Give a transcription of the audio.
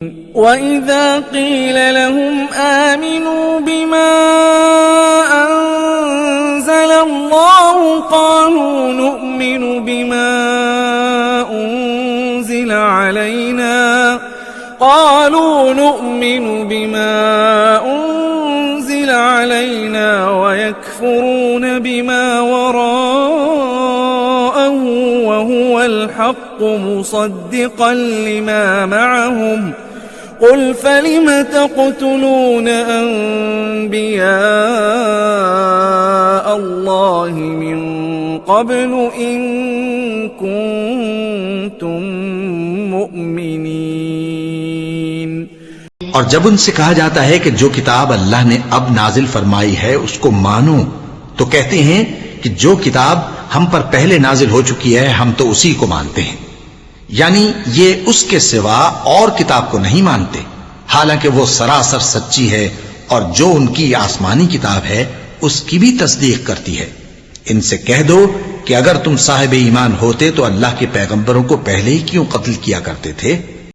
وَإِذَا قِيلَ لَهُمْ آمِنُوا بِمَا أَنزَلَ اللَّهُ قَالُوا نُؤْمِنُ بِمَا أُنزِلَ عَلَيْنَا وَيَكْفُرُونَ بِمَا وَرَاءَهُ وَهُوَ الْحَقُّ مُصَدِّقًا لِمَا مَعَهُمْ قُلْ فَلِمَ تَقْتُلُونَ أَنبِيَاءَ اللَّهِ مِنْ قَبْلُ إِنْ كُنْتُمْ مُؤْمِنِينَ। और जब उनसे कहा जाता है कि जो किताब अल्लाह ने अब नाजिल फरमाई है उसको मानो, तो कहते हैं कि जो किताब हम पर पहले नाजिल हो चुकी है हम तो उसी को मानते हैं, यानी ये उसके सिवा और किताब को नहीं मानते, हालांकि वो सरासर सच्ची है और जो उनकी आसमानी किताब है उसकी भी तस्दीक करती है। इनसे कह दो कि अगर तुम साहिब ईमान होते तो अल्लाह के पैगंबरों को पहले ही क्यों कत्ल किया करते थे।